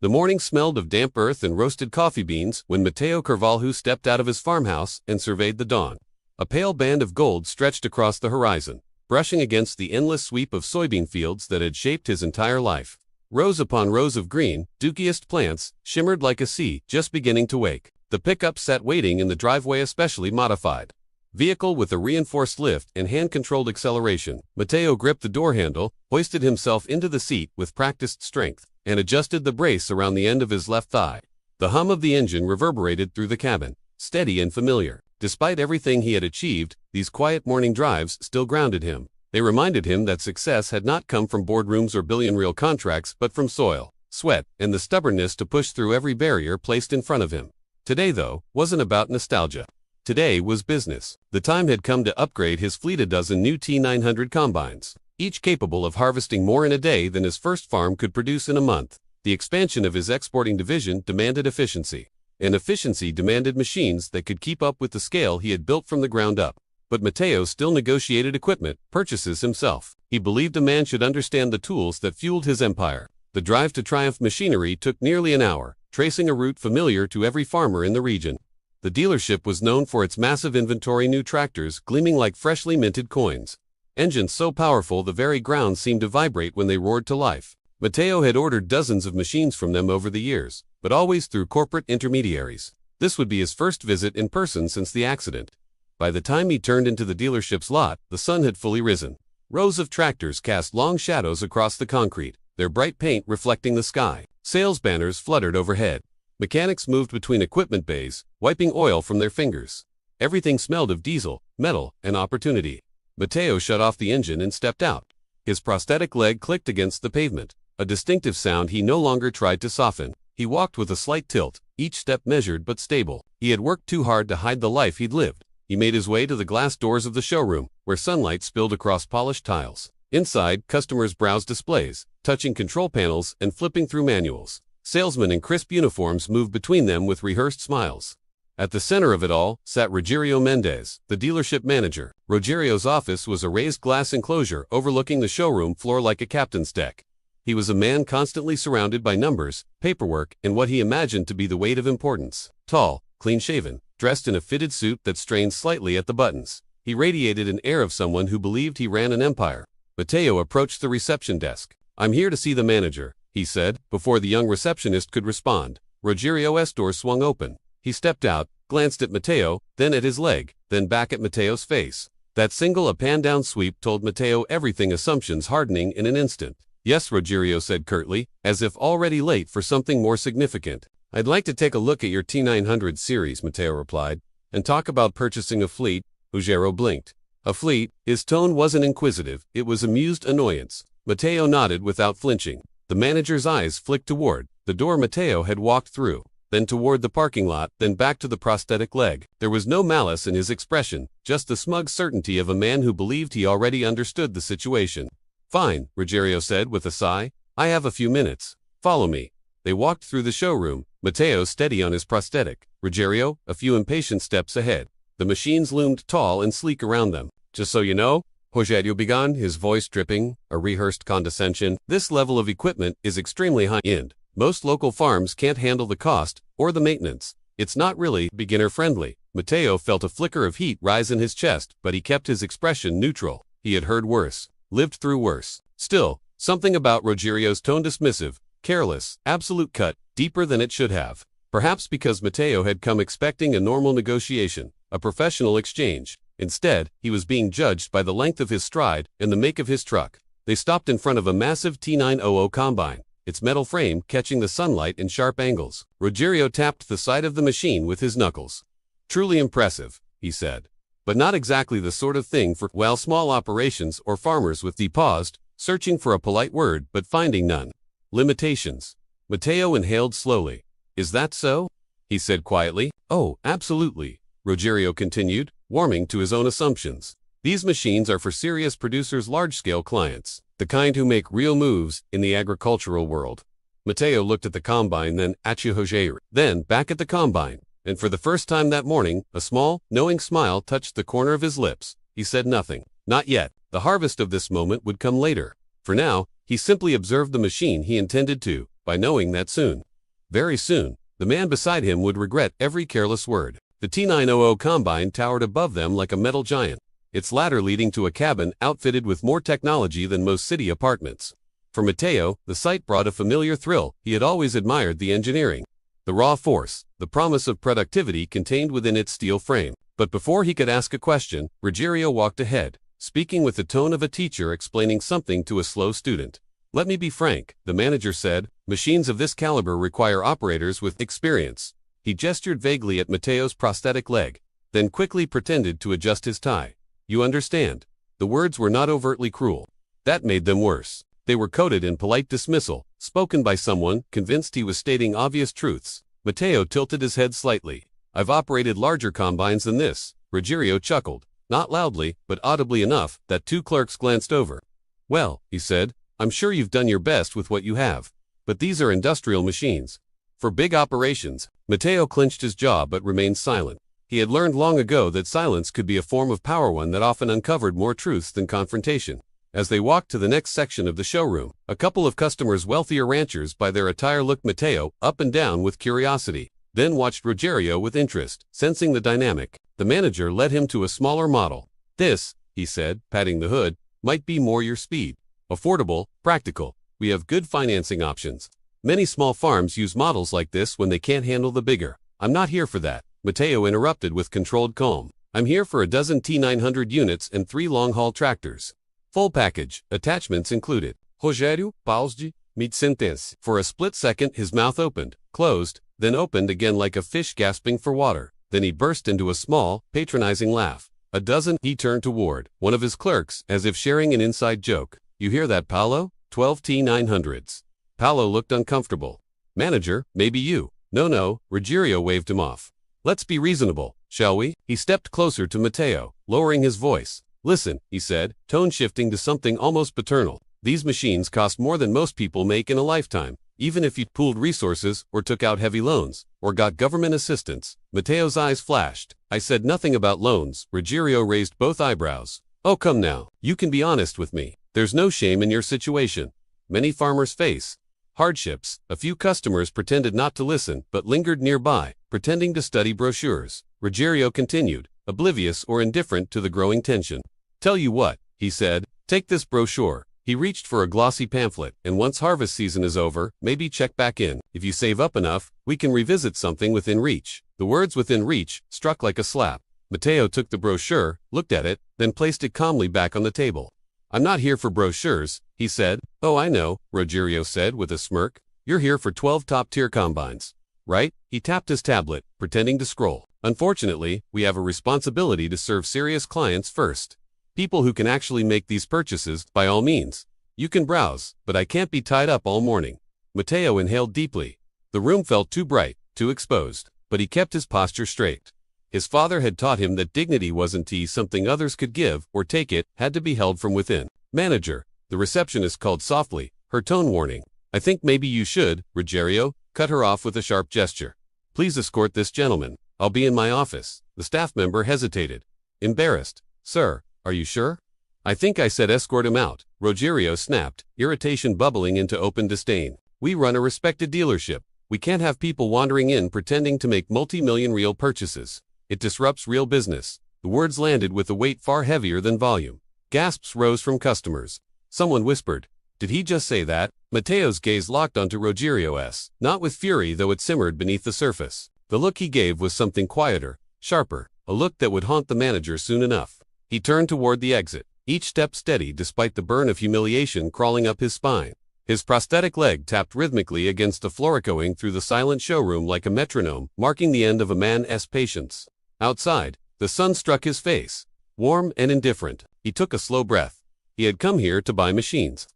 The morning smelled of damp earth and roasted coffee beans when Matteo Carvalho stepped out of his farmhouse and surveyed the dawn. A pale band of gold stretched across the horizon, brushing against the endless sweep of soybean fields that had shaped his entire life. Rows upon rows of green, dukiest plants shimmered like a sea just beginning to wake. The pickup sat waiting in the driveway, a specially modified vehicle with a reinforced lift and hand-controlled acceleration. Matteo gripped the door handle, hoisted himself into the seat with practiced strength, and adjusted the brace around the end of his left thigh. The hum of the engine reverberated through the cabin, steady and familiar. Despite everything he had achieved, these quiet morning drives still grounded him. They reminded him that success had not come from boardrooms or billion-reel contracts but from soil, sweat, and the stubbornness to push through every barrier placed in front of him. Today, though, wasn't about nostalgia. Today was business. The time had come to upgrade his fleet. A dozen new T900 combines, each capable of harvesting more in a day than his first farm could produce in a month. The expansion of his exporting division demanded efficiency, and efficiency demanded machines that could keep up with the scale he had built from the ground up. But Matteo still negotiated equipment purchases himself. He believed a man should understand the tools that fueled his empire. The drive to Triumph Machinery took nearly an hour, tracing a route familiar to every farmer in the region. The dealership was known for its massive inventory, new tractors gleaming like freshly minted coins, engines so powerful the very ground seemed to vibrate when they roared to life. Matteo had ordered dozens of machines from them over the years, but always through corporate intermediaries. This would be his first visit in person since the accident. By the time he turned into the dealership's lot, the sun had fully risen. Rows of tractors cast long shadows across the concrete, their bright paint reflecting the sky. Sales banners fluttered overhead. Mechanics moved between equipment bays, wiping oil from their fingers. Everything smelled of diesel, metal, and opportunity. Matteo shut off the engine and stepped out. His prosthetic leg clicked against the pavement, a distinctive sound he no longer tried to soften. He walked with a slight tilt, each step measured but stable. He had worked too hard to hide the life he'd lived. He made his way to the glass doors of the showroom, where sunlight spilled across polished tiles. Inside, customers browsed displays, touching control panels and flipping through manuals. Salesmen in crisp uniforms moved between them with rehearsed smiles. At the center of it all sat Rogerio Mendez, the dealership manager. Rogerio's office was a raised glass enclosure overlooking the showroom floor like a captain's deck. He was a man constantly surrounded by numbers, paperwork, and what he imagined to be the weight of importance. Tall, clean-shaven, dressed in a fitted suit that strained slightly at the buttons, he radiated an air of someone who believed he ran an empire. Matteo approached the reception desk. "I'm here to see the manager," he said, before the young receptionist could respond. Rogerio's door swung open. He stepped out, glanced at Matteo, then at his leg, then back at Matteo's face. That single up-and-down sweep told Matteo everything, assumptions hardening in an instant. "Yes," Rogerio said curtly, as if already late for something more significant. "I'd like to take a look at your T900 series," Matteo replied, "and talk about purchasing a fleet." Rogerio blinked. A fleet? His tone wasn't inquisitive, it was amused annoyance. Matteo nodded without flinching. The manager's eyes flicked toward the door Matteo had walked through, then toward the parking lot, then back to the prosthetic leg. There was no malice in his expression, just the smug certainty of a man who believed he already understood the situation. "Fine," Rogerio said with a sigh. "I have a few minutes. Follow me." They walked through the showroom, Matteo steady on his prosthetic, Rogerio a few impatient steps ahead. The machines loomed tall and sleek around them. "Just so you know," Rogerio began, his voice dripping, a rehearsed condescension, "this level of equipment is extremely high-end. Most local farms can't handle the cost or the maintenance. It's not really beginner-friendly." Matteo felt a flicker of heat rise in his chest, but he kept his expression neutral. He had heard worse, lived through worse. Still, something about Rogerio's tone, dismissive, careless, absolute, cut deeper than it should have. Perhaps because Matteo had come expecting a normal negotiation, a professional exchange. Instead, he was being judged by the length of his stride and the make of his truck. They stopped in front of a massive T900 combine, its metal frame catching the sunlight in sharp angles. Rogerio tapped the side of the machine with his knuckles. "Truly impressive," he said. "But not exactly the sort of thing for, well, small operations or farmers with." He paused, searching for a polite word but finding none. "Limitations." Matteo inhaled slowly. "Is that so?" he said quietly. "Oh, absolutely," Rogerio continued, warming to his own assumptions. "These machines are for serious producers, large-scale clients, the kind who make real moves in the agricultural world." Matteo looked at the combine, then at Rogerio, then back at the combine, and for the first time that morning, a small, knowing smile touched the corner of his lips. He said nothing. Not yet. The harvest of this moment would come later. For now, he simply observed the machine. He intended to, by knowing that soon. Very soon, the man beside him would regret every careless word. The T900 combine towered above them like a metal giant, its ladder leading to a cabin outfitted with more technology than most city apartments. For Matteo, the sight brought a familiar thrill. He had always admired the engineering, the raw force, the promise of productivity contained within its steel frame. But before he could ask a question, Ruggiero walked ahead, speaking with the tone of a teacher explaining something to a slow student. "Let me be frank," the manager said. "Machines of this caliber require operators with experience." He gestured vaguely at Matteo's prosthetic leg, then quickly pretended to adjust his tie. "You understand?" The words were not overtly cruel. That made them worse. They were coded in polite dismissal, spoken by someone convinced he was stating obvious truths. Matteo tilted his head slightly. "I've operated larger combines than this," Ruggiero chuckled, not loudly, but audibly enough that two clerks glanced over. "Well," he said, "I'm sure you've done your best with what you have. But these are industrial machines. For big operations." Matteo clenched his jaw but remained silent. He had learned long ago that silence could be a form of power, one that often uncovered more truths than confrontation. As they walked to the next section of the showroom, a couple of customers, wealthier ranchers by their attire, looked Matteo up and down with curiosity, then watched Ruggiero with interest. Sensing the dynamic, the manager led him to a smaller model. "This," he said, patting the hood, "might be more your speed. Affordable, practical. We have good financing options. Many small farms use models like this when they can't handle the bigger." "I'm not here for that," Matteo interrupted with controlled calm. "I'm here for a dozen T900 units and 3 long-haul tractors. Full package, attachments included." Rogério paused, mid-sentence. For a split second his mouth opened, closed, then opened again like a fish gasping for water. Then he burst into a small, patronizing laugh. "A dozen?" He turned toward one of his clerks, as if sharing an inside joke. "You hear that, Paolo? 12 T900s. Paolo looked uncomfortable. "Manager, maybe you." No, Ruggiero waved him off. "Let's be reasonable, shall we?" He stepped closer to Matteo, lowering his voice. "Listen," he said, tone shifting to something almost paternal. "These machines cost more than most people make in a lifetime, even if you pooled resources, or took out heavy loans, or got government assistance." Matteo's eyes flashed. "I said nothing about loans." Ruggiero raised both eyebrows. "Oh, come now, you can be honest with me. There's no shame in your situation. Many farmers face hardships." A few customers pretended not to listen, but lingered nearby, pretending to study brochures. Ruggiero continued, oblivious or indifferent to the growing tension. "Tell you what," he said, "take this brochure." He reached for a glossy pamphlet. "And once harvest season is over, maybe check back in. If you save up enough, we can revisit something within reach." The words "within reach" struck like a slap. Matteo took the brochure, looked at it, then placed it calmly back on the table. "I'm not here for brochures," he said. "Oh, I know," Ruggiero said with a smirk. "You're here for 12 top-tier combines, right?" He tapped his tablet, pretending to scroll. "Unfortunately, we have a responsibility to serve serious clients first. People who can actually make these purchases. By all means, you can browse, but I can't be tied up all morning." Matteo inhaled deeply. The room felt too bright, too exposed, but he kept his posture straight. His father had taught him that dignity wasn't something others could give or take, it had to be held from within. "Manager," the receptionist called softly, her tone warning. "I think maybe you should." Ruggiero cut her off with a sharp gesture. "Please escort this gentleman. I'll be in my office." The staff member hesitated, embarrassed. "Sir, are you sure?" "I think I said escort him out," Ruggiero snapped, irritation bubbling into open disdain. "We run a respected dealership. We can't have people wandering in pretending to make multi-million real purchases. It disrupts real business." The words landed with a weight far heavier than volume. Gasps rose from customers. Someone whispered, "Did he just say that?" Matteo's gaze locked onto Ruggerio's, not with fury though it simmered beneath the surface. The look he gave was something quieter, sharper, a look that would haunt the manager soon enough. He turned toward the exit, each step steady despite the burn of humiliation crawling up his spine. His prosthetic leg tapped rhythmically against the floor, echoing through the silent showroom like a metronome, marking the end of a man's patience. Outside, the sun struck his face, warm and indifferent. He took a slow breath. He had come here to buy machines.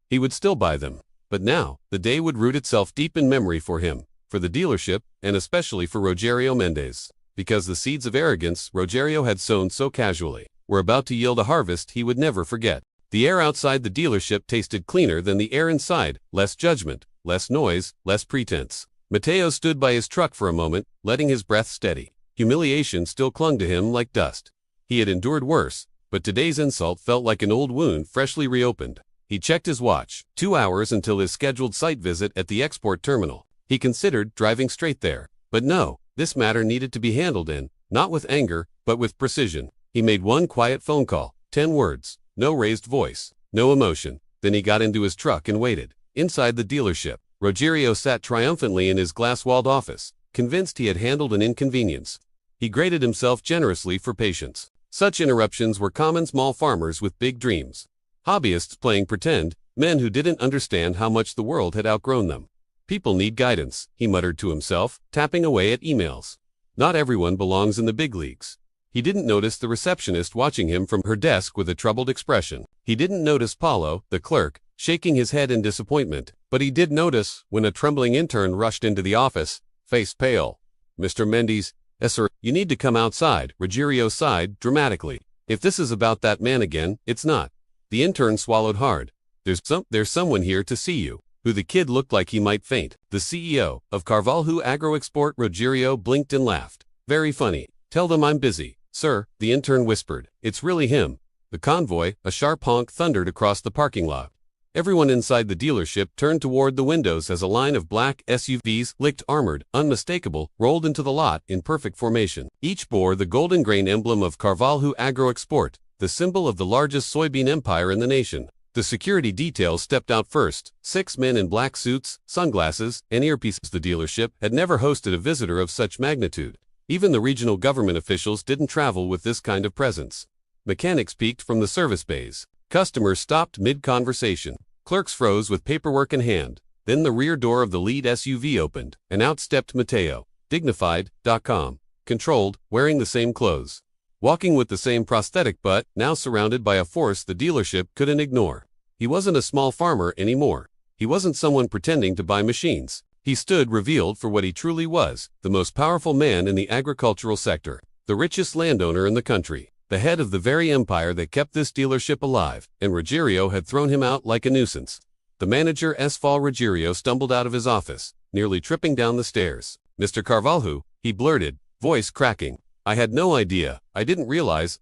He would still buy them. But now, the day would root itself deep in memory for him, for the dealership, and especially for Ruggiero Mendez. Because the seeds of arrogance Ruggiero had sown so casually were about to yield a harvest he would never forget. The air outside the dealership tasted cleaner than the air inside, less judgment, less noise, less pretense. Matteo stood by his truck for a moment, letting his breath steady. Humiliation still clung to him like dust. He had endured worse, but today's insult felt like an old wound freshly reopened. He checked his watch. 2 hours until his scheduled site visit at the export terminal. He considered driving straight there. But no, this matter needed to be handled not with anger, but with precision. He made one quiet phone call, 10 words, no raised voice, no emotion. Then he got into his truck and waited. Inside the dealership, Rogerio sat triumphantly in his glass-walled office, convinced he had handled an inconvenience. He graded himself generously for patience. Such interruptions were common small farmers with big dreams. Hobbyists playing pretend, men who didn't understand how much the world had outgrown them. People need guidance, he muttered to himself, tapping away at emails. Not everyone belongs in the big leagues. He didn't notice the receptionist watching him from her desk with a troubled expression. He didn't notice Paulo, the clerk, shaking his head in disappointment. But he did notice when a trembling intern rushed into the office, face pale. "Mr. Mendes, yes sir, you need to come outside," Rogerio sighed dramatically. "If this is about that man again, it's not." The intern swallowed hard. There's someone here to see you." Who? The kid looked like he might faint. "The CEO of Carvalho Agroexport." Rogerio blinked and laughed. "Very funny. Tell them I'm busy." "Sir," the intern whispered. "It's really him." The convoy, a sharp honk, thundered across the parking lot. Everyone inside the dealership turned toward the windows as a line of black SUVs, licked, armored, unmistakable, rolled into the lot in perfect formation. Each bore the golden grain emblem of Carvalho Agroexport, the symbol of the largest soybean empire in the nation. The security details stepped out first, 6 men in black suits, sunglasses, and earpieces. The dealership had never hosted a visitor of such magnitude. Even the regional government officials didn't travel with this kind of presence. Mechanics peeked from the service bays. Customers stopped mid-conversation. Clerks froze with paperwork in hand. Then the rear door of the lead SUV opened, and out stepped Mateo, dignified, calm, controlled, wearing the same clothes. Walking with the same prosthetic but now surrounded by a force the dealership couldn't ignore. He wasn't a small farmer anymore. He wasn't someone pretending to buy machines. He stood revealed for what he truly was, the most powerful man in the agricultural sector, the richest landowner in the country, the head of the very empire that kept this dealership alive, and Rogerio had thrown him out like a nuisance. The manager Esfal Rogerio stumbled out of his office, nearly tripping down the stairs. "Mr. Carvalho," he blurted, voice cracking. "I had no idea. I didn't realize,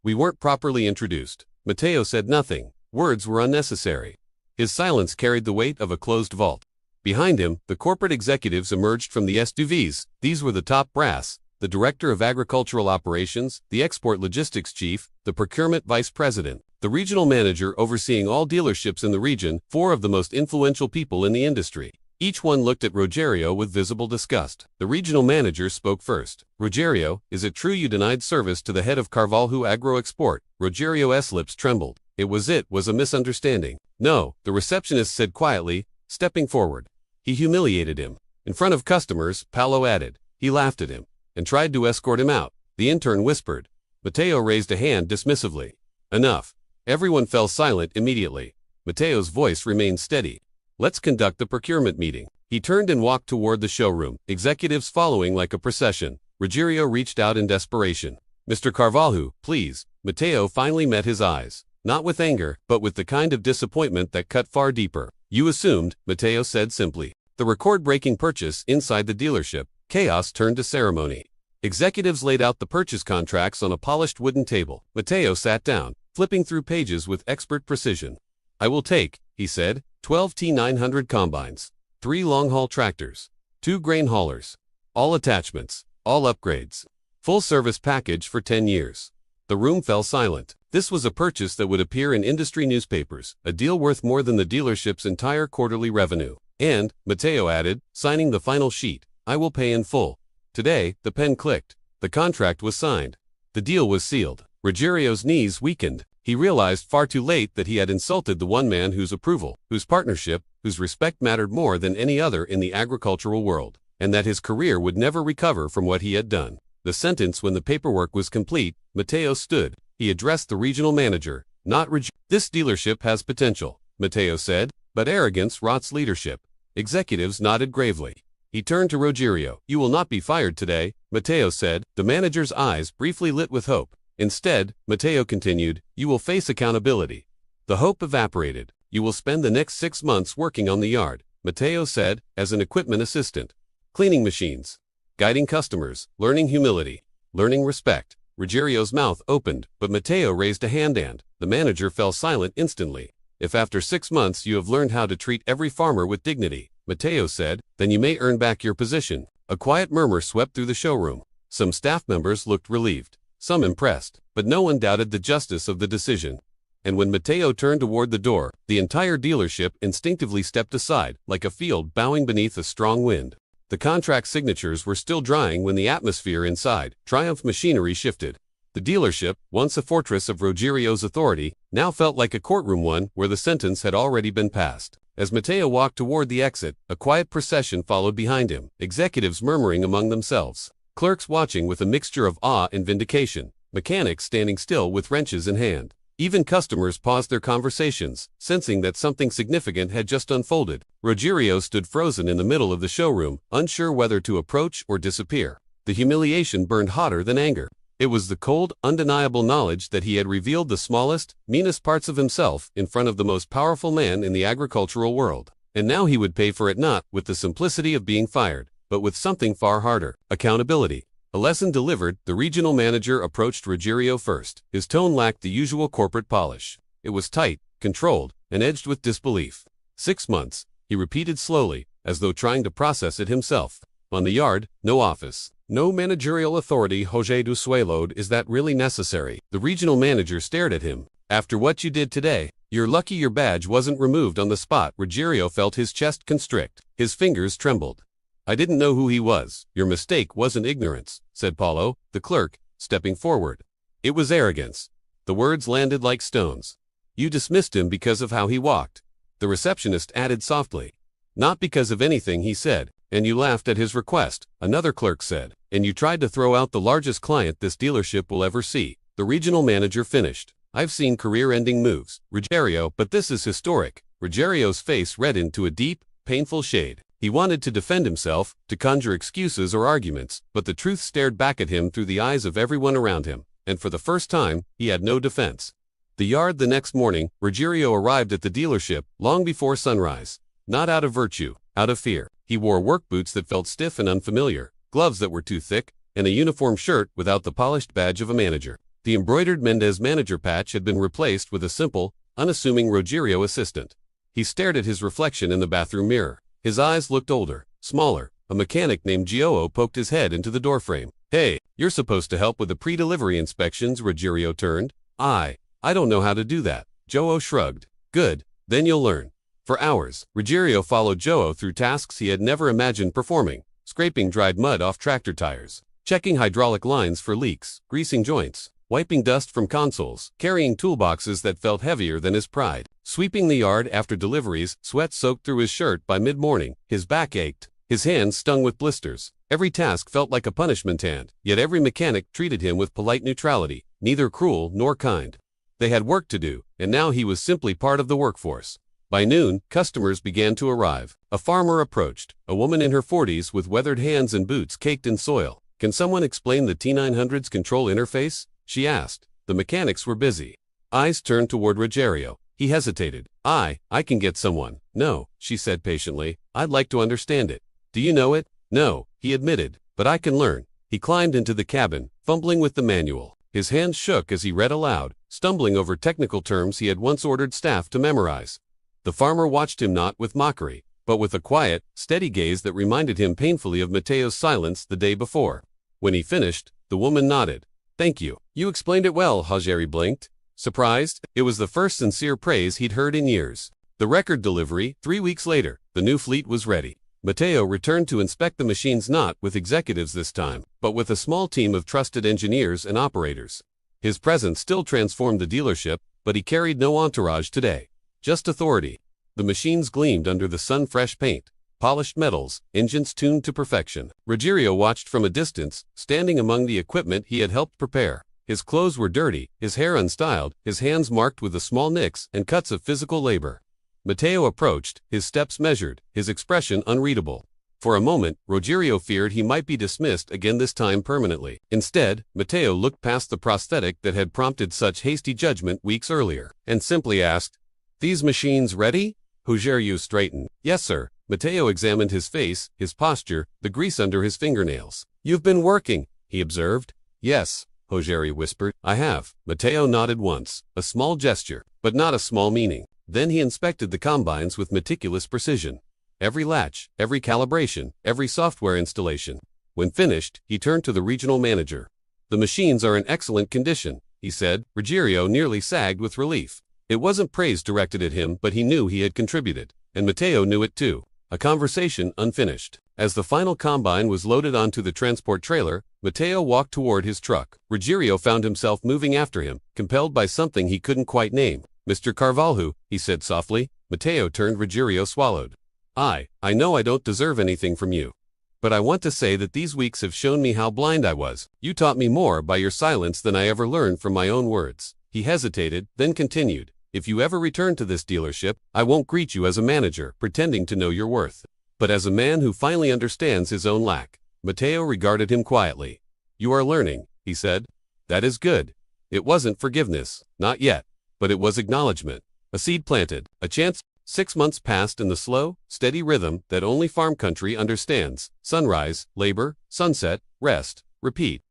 we weren't properly introduced." Mateo said nothing. Words were unnecessary. His silence carried the weight of a closed vault. Behind him, the corporate executives emerged from the SUVs. These were the top brass, the director of agricultural operations, the export logistics chief, the procurement vice president, the regional manager overseeing all dealerships in the region, 4 of the most influential people in the industry. Each one looked at Rogerio with visible disgust. The regional manager spoke first. "Rogerio, is it true you denied service to the head of Carvalho Agroexport?" Rogerio's lips trembled. It was a misunderstanding. "No," the receptionist said quietly, stepping forward. "He humiliated him." In front of customers, Paulo added. "He laughed at him and tried to escort him out." The intern whispered. Mateo raised a hand dismissively. "Enough." Everyone fell silent immediately. Mateo's voice remained steady. "Let's conduct the procurement meeting." He turned and walked toward the showroom, executives following like a procession. Rogerio reached out in desperation. "Mr. Carvalho, please." Mateo finally met his eyes. Not with anger, but with the kind of disappointment that cut far deeper. "You assumed," Mateo said simply. The record-breaking purchase inside the dealership. Chaos turned to ceremony. Executives laid out the purchase contracts on a polished wooden table. Mateo sat down, flipping through pages with expert precision. "I will take," he said, 12 T900 combines, 3 long-haul tractors, 2 grain haulers, all attachments, all upgrades, full service package for 10 years. The room fell silent. This was a purchase that would appear in industry newspapers, a deal worth more than the dealership's entire quarterly revenue. And, Mateo added, signing the final sheet, "I will pay in full." Today, the pen clicked. The contract was signed. The deal was sealed. Rogerio's knees weakened. He realized far too late that he had insulted the one man whose approval, whose partnership, whose respect mattered more than any other in the agricultural world, and that his career would never recover from what he had done. The sentence when the paperwork was complete, Mateo stood. He addressed the regional manager, not "This dealership has potential," Mateo said, "but arrogance rots leadership." Executives nodded gravely. He turned to Rogerio. "You will not be fired today," Mateo said. The manager's eyes briefly lit with hope. "Instead," Mateo continued, "you will face accountability." The hope evaporated. "You will spend the next 6 months working on the yard," Mateo said, "as an equipment assistant. Cleaning machines, guiding customers, learning humility, learning respect." Rogerio's mouth opened, but Mateo raised a hand and the manager fell silent instantly. "If after 6 months you have learned how to treat every farmer with dignity," Matteo said, then you may earn back your position. A quiet murmur swept through the showroom. Some staff members looked relieved, some impressed, but no one doubted the justice of the decision. And when Matteo turned toward the door, the entire dealership instinctively stepped aside, like a field bowing beneath a strong wind. The contract signatures were still drying when the atmosphere inside Triumph Machinery shifted. The dealership, once a fortress of Rogério's authority, now felt like a courtroom one where the sentence had already been passed. As Matteo walked toward the exit, a quiet procession followed behind him, executives murmuring among themselves, clerks watching with a mixture of awe and vindication, mechanics standing still with wrenches in hand. Even customers paused their conversations, sensing that something significant had just unfolded. Rogério stood frozen in the middle of the showroom, unsure whether to approach or disappear. The humiliation burned hotter than anger. It was the cold, undeniable knowledge that he had revealed the smallest, meanest parts of himself in front of the most powerful man in the agricultural world. And now he would pay for it not with the simplicity of being fired, but with something far harder: accountability. A lesson delivered, the regional manager approached Rogério first. His tone lacked the usual corporate polish. It was tight, controlled, and edged with disbelief. 6 months, he repeated slowly, as though trying to process it himself. On the yard, no office, no managerial authority. José do Suelode, is that really necessary? The regional manager stared at him. After what you did today, you're lucky your badge wasn't removed on the spot. Rogério felt his chest constrict. His fingers trembled. I didn't know who he was. Your mistake wasn't ignorance, said Paulo, the clerk, stepping forward. It was arrogance. The words landed like stones. You dismissed him because of how he walked. The receptionist added softly. Not because of anything he said. And you laughed at his request, another clerk said. And you tried to throw out the largest client this dealership will ever see. The regional manager finished. I've seen career-ending moves, Rogério, but this is historic. Rogério's face reddened to a deep, painful shade. He wanted to defend himself, to conjure excuses or arguments, but the truth stared back at him through the eyes of everyone around him, and for the first time, he had no defense. The yard the next morning, Rogério arrived at the dealership long before sunrise. Not out of virtue, out of fear. He wore work boots that felt stiff and unfamiliar, gloves that were too thick, and a uniform shirt without the polished badge of a manager. The embroidered Mendez manager patch had been replaced with a simple, unassuming Rogério assistant. He stared at his reflection in the bathroom mirror. His eyes looked older, smaller. A mechanic named Gioio poked his head into the doorframe. Hey, you're supposed to help with the pre-delivery inspections. Rogério turned. I don't know how to do that. Gioio shrugged. Good, then you'll learn. For hours, Rogério followed Gioio through tasks he had never imagined performing, scraping dried mud off tractor tires, checking hydraulic lines for leaks, greasing joints, wiping dust from consoles, carrying toolboxes that felt heavier than his pride, sweeping the yard after deliveries. Sweat soaked through his shirt by mid-morning. His back ached. His hands stung with blisters. Every task felt like a punishment, and yet every mechanic treated him with polite neutrality, neither cruel nor kind. They had work to do, and now he was simply part of the workforce. By noon, customers began to arrive. A farmer approached, a woman in her 40s with weathered hands and boots caked in soil. Can someone explain the T900's control interface? She asked. The mechanics were busy. Eyes turned toward Rogério. He hesitated. I can get someone. No, she said patiently. I'd like to understand it. Do you know it? No, he admitted. But I can learn. He climbed into the cabin, fumbling with the manual. His hands shook as he read aloud, stumbling over technical terms he had once ordered staff to memorize. The farmer watched him not with mockery, but with a quiet, steady gaze that reminded him painfully of Matteo's silence the day before. When he finished, the woman nodded. Thank you. You explained it well. Rogério blinked. Surprised, it was the first sincere praise he'd heard in years. The record delivery, 3 weeks later, the new fleet was ready. Matteo returned to inspect the machines not with executives this time, but with a small team of trusted engineers and operators. His presence still transformed the dealership, but he carried no entourage today. Just authority. The machines gleamed under the sun-fresh paint, polished metals, engines tuned to perfection. Rogério watched from a distance, standing among the equipment he had helped prepare. His clothes were dirty, his hair unstyled, his hands marked with the small nicks and cuts of physical labor. Matteo approached, his steps measured, his expression unreadable. For a moment, Rogério feared he might be dismissed again, this time permanently. Instead, Matteo looked past the prosthetic that had prompted such hasty judgment weeks earlier, and simply asked, "These machines ready?" Rogério straightened. "Yes, sir." Matteo examined his face, his posture, the grease under his fingernails. "You've been working," he observed. "Yes," Rogério whispered. "I have." Matteo nodded once, a small gesture, but not a small meaning. Then he inspected the combines with meticulous precision. every latch, every calibration, every software installation. When finished, he turned to the regional manager. "The machines are in excellent condition," he said. Ruggiero nearly sagged with relief. It wasn't praise directed at him, but he knew he had contributed. And Matteo knew it too. A conversation unfinished. As the final combine was loaded onto the transport trailer, Matteo walked toward his truck. Ruggiero found himself moving after him, compelled by something he couldn't quite name. "Mr. Carvalho," he said softly. Matteo turned. Ruggiero swallowed. I know I don't deserve anything from you. But I want to say that these weeks have shown me how blind I was. You taught me more by your silence than I ever learned from my own words." He hesitated, then continued. "If you ever return to this dealership, I won't greet you as a manager, pretending to know your worth, but as a man who finally understands his own lack." Matteo regarded him quietly. "You are learning," he said. "That is good." It wasn't forgiveness, not yet, but it was acknowledgement. A seed planted, a chance. 6 months passed in the slow, steady rhythm that only farm country understands. Sunrise, labor, sunset, rest, repeat.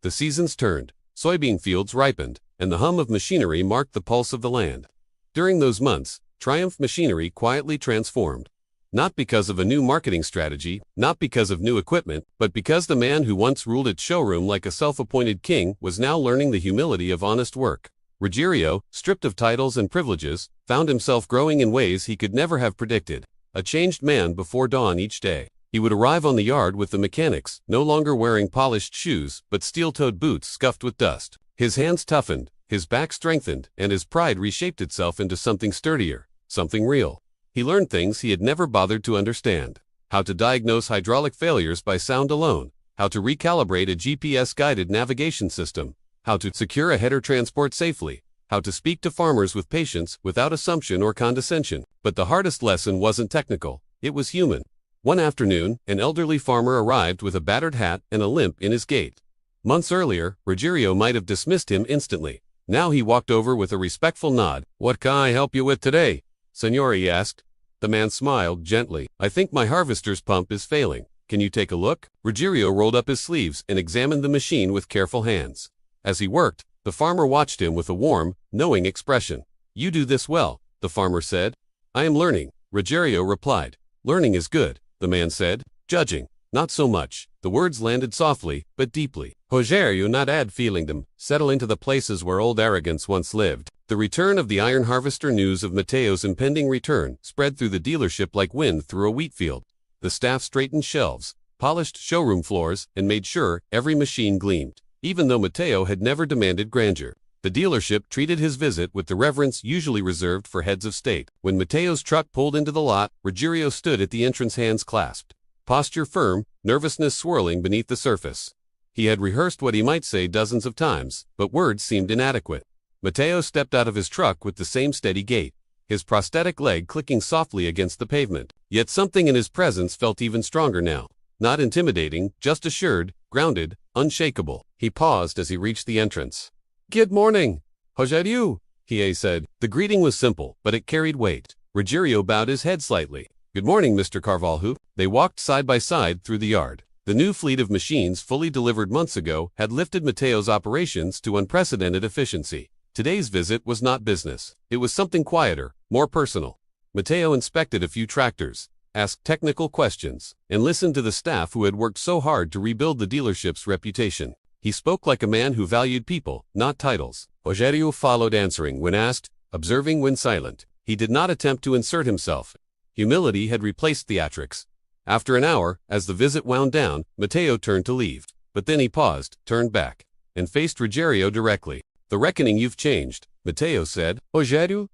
The seasons turned, soybean fields ripened, and the hum of machinery marked the pulse of the land. During those months, Triumph Machinery quietly transformed. Not because of a new marketing strategy, not because of new equipment, but because the man who once ruled its showroom like a self-appointed king was now learning the humility of honest work. Ruggiero, stripped of titles and privileges, found himself growing in ways he could never have predicted. A changed man before dawn each day. He would arrive on the yard with the mechanics, no longer wearing polished shoes, but steel-toed boots scuffed with dust. His hands toughened, his back strengthened, and his pride reshaped itself into something sturdier, something real. He learned things he had never bothered to understand. How to diagnose hydraulic failures by sound alone. How to recalibrate a GPS-guided navigation system. How to secure a header transport safely. How to speak to farmers with patience, without assumption or condescension. But the hardest lesson wasn't technical. It was human. One afternoon, an elderly farmer arrived with a battered hat and a limp in his gait. Months earlier, Ruggiero might have dismissed him instantly. Now he walked over with a respectful nod. "What can I help you with today, Signore?" he asked. The man smiled gently. "I think my harvester's pump is failing. Can you take a look?" Ruggiero rolled up his sleeves and examined the machine with careful hands. As he worked, the farmer watched him with a warm, knowing expression. "You do this well," the farmer said. "I am learning," Ruggiero replied. "Learning is good," the man said. "Judging, not so much." The words landed softly, but deeply. "Ruggiero not add feeling them, settle into the places where old arrogance once lived." The return of the iron harvester. News of Matteo's impending return spread through the dealership like wind through a wheat field. The staff straightened shelves, polished showroom floors, and made sure every machine gleamed. Even though Matteo had never demanded grandeur, the dealership treated his visit with the reverence usually reserved for heads of state. When Matteo's truck pulled into the lot, Ruggiero stood at the entrance, hands clasped. Posture firm, nervousness swirling beneath the surface. He had rehearsed what he might say dozens of times, but words seemed inadequate. Matteo stepped out of his truck with the same steady gait, his prosthetic leg clicking softly against the pavement. Yet something in his presence felt even stronger now. Not intimidating, just assured, grounded, unshakable. He paused as he reached the entrance. "Good morning, Ruggiero," he said. The greeting was simple, but it carried weight. Ruggiero bowed his head slightly. "Good morning, Mr. Carvalho." They walked side by side through the yard. The new fleet of machines fully delivered months ago had lifted Matteo's operations to unprecedented efficiency. Today's visit was not business. It was something quieter, more personal. Matteo inspected a few tractors, asked technical questions, and listened to the staff who had worked so hard to rebuild the dealership's reputation. He spoke like a man who valued people, not titles. Ruggiero followed, answering when asked, observing when silent. He did not attempt to insert himself. Humility had replaced theatrics. After an hour, as the visit wound down, Matteo turned to leave. But then he paused, turned back, and faced Ruggiero directly. "The reckoning you've changed," Matteo said. Ruggiero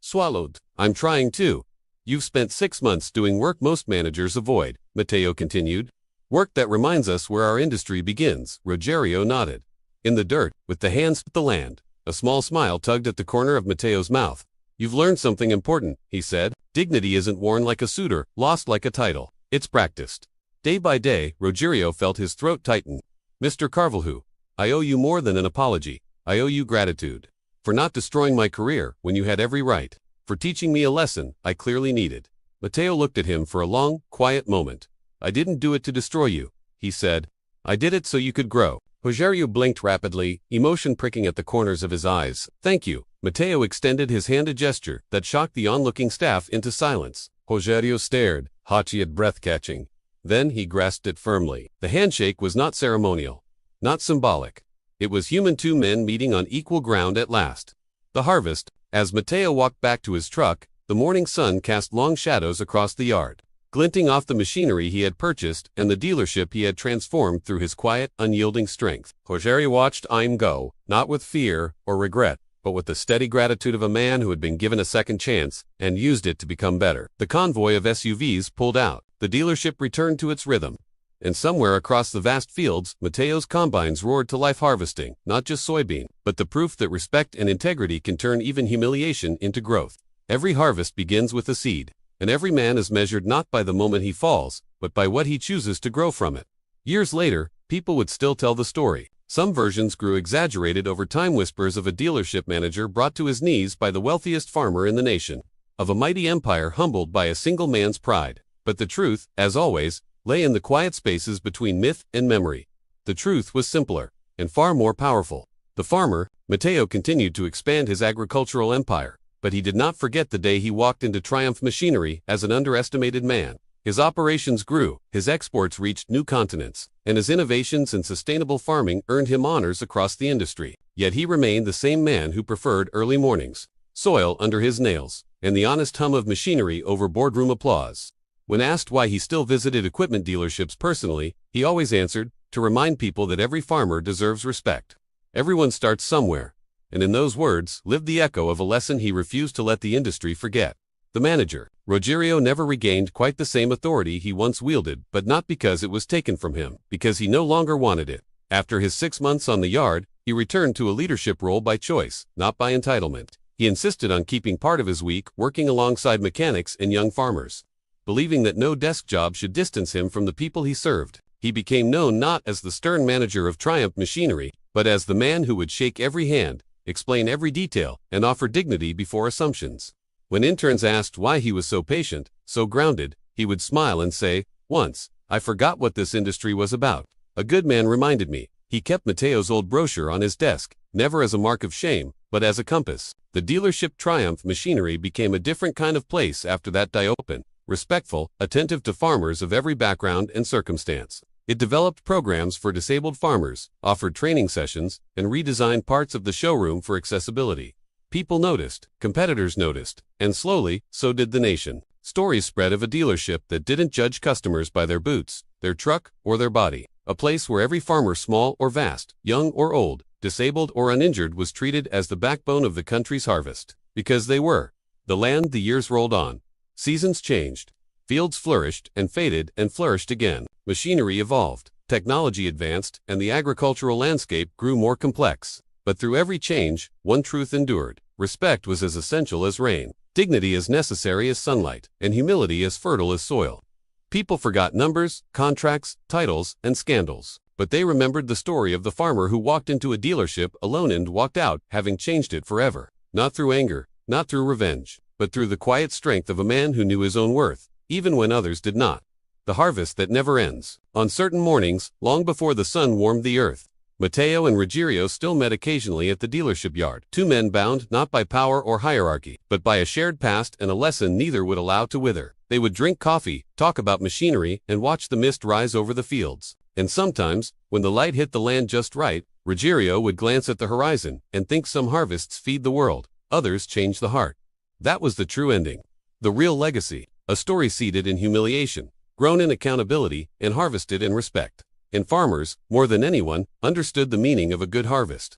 swallowed. "I'm trying too. You've spent 6 months doing work most managers avoid," Matteo continued. "Work that reminds us where our industry begins." Ruggiero nodded. "In the dirt, with the hands of the land." A small smile tugged at the corner of Matteo's mouth. "You've learned something important," he said. "Dignity isn't worn like a suitor, lost like a title. It's practiced." Day by day, Ruggiero felt his throat tighten. "Mr. Carvalho, I owe you more than an apology. I owe you gratitude. For not destroying my career when you had every right. For teaching me a lesson I clearly needed." Matteo looked at him for a long, quiet moment. "I didn't do it to destroy you," he said. "I did it so you could grow." Ruggiero blinked rapidly, emotion pricking at the corners of his eyes. "Thank you." Matteo extended his hand, a gesture that shocked the onlooking staff into silence. Ruggiero stared, haughty yet breath-catching. Then he grasped it firmly. The handshake was not ceremonial, not symbolic. It was human, two men meeting on equal ground at last. The harvest. As Matteo walked back to his truck, the morning sun cast long shadows across the yard, glinting off the machinery he had purchased and the dealership he had transformed through his quiet, unyielding strength. Rogerio watched him go, not with fear or regret, but with the steady gratitude of a man who had been given a second chance and used it to become better. The convoy of SUVs pulled out. The dealership returned to its rhythm. And somewhere across the vast fields, Matteo's combines roared to life, harvesting, not just soybean, but the proof that respect and integrity can turn even humiliation into growth. Every harvest begins with a seed, and every man is measured not by the moment he falls, but by what he chooses to grow from it. Years later, people would still tell the story. Some versions grew exaggerated over time: whispers of a dealership manager brought to his knees by the wealthiest farmer in the nation, of a mighty empire humbled by a single man's pride. But the truth, as always, lay in the quiet spaces between myth and memory. The truth was simpler, and far more powerful. The farmer, Matteo, continued to expand his agricultural empire, but he did not forget the day he walked into Triumph Machinery as an underestimated man. His operations grew, his exports reached new continents, and his innovations in sustainable farming earned him honors across the industry. Yet he remained the same man who preferred early mornings, soil under his nails, and the honest hum of machinery over boardroom applause. When asked why he still visited equipment dealerships personally, he always answered, to remind people that every farmer deserves respect. Everyone starts somewhere, and in those words lived the echo of a lesson he refused to let the industry forget. The manager, Rogerio, never regained quite the same authority he once wielded, but not because it was taken from him, because he no longer wanted it. After his 6 months on the yard, he returned to a leadership role by choice, not by entitlement. He insisted on keeping part of his week working alongside mechanics and young farmers, believing that no desk job should distance him from the people he served. He became known not as the stern manager of Triumph Machinery, but as the man who would shake every hand, explain every detail, and offer dignity before assumptions. When interns asked why he was so patient, so grounded, he would smile and say, "Once, I forgot what this industry was about. A good man reminded me." He kept Matteo's old brochure on his desk, never as a mark of shame, but as a compass. The dealership Triumph Machinery became a different kind of place after that day. Open, respectful, attentive to farmers of every background and circumstance. It developed programs for disabled farmers, offered training sessions, and redesigned parts of the showroom for accessibility. People noticed, competitors noticed, and slowly, so did the nation. Stories spread of a dealership that didn't judge customers by their boots, their truck, or their body. A place where every farmer, small or vast, young or old, disabled or uninjured, was treated as the backbone of the country's harvest. Because they were. The land. The years rolled on. Seasons changed. Fields flourished and faded and flourished again. Machinery evolved. Technology advanced, and the agricultural landscape grew more complex. But through every change, one truth endured. Respect was as essential as rain. Dignity as necessary as sunlight, and humility as fertile as soil. People forgot numbers, contracts, titles, and scandals. But they remembered the story of the farmer who walked into a dealership alone and walked out, having changed it forever. Not through anger, not through revenge, but through the quiet strength of a man who knew his own worth, even when others did not. The harvest that never ends. On certain mornings, long before the sun warmed the earth, Matteo and Rogerio still met occasionally at the dealership yard. Two men bound not by power or hierarchy, but by a shared past and a lesson neither would allow to wither. They would drink coffee, talk about machinery, and watch the mist rise over the fields. And sometimes, when the light hit the land just right, Rogerio would glance at the horizon and think some harvests feed the world, others change the heart. That was the true ending. The real legacy. A story seeded in humiliation, grown in accountability, and harvested in respect. And farmers, more than anyone, understood the meaning of a good harvest.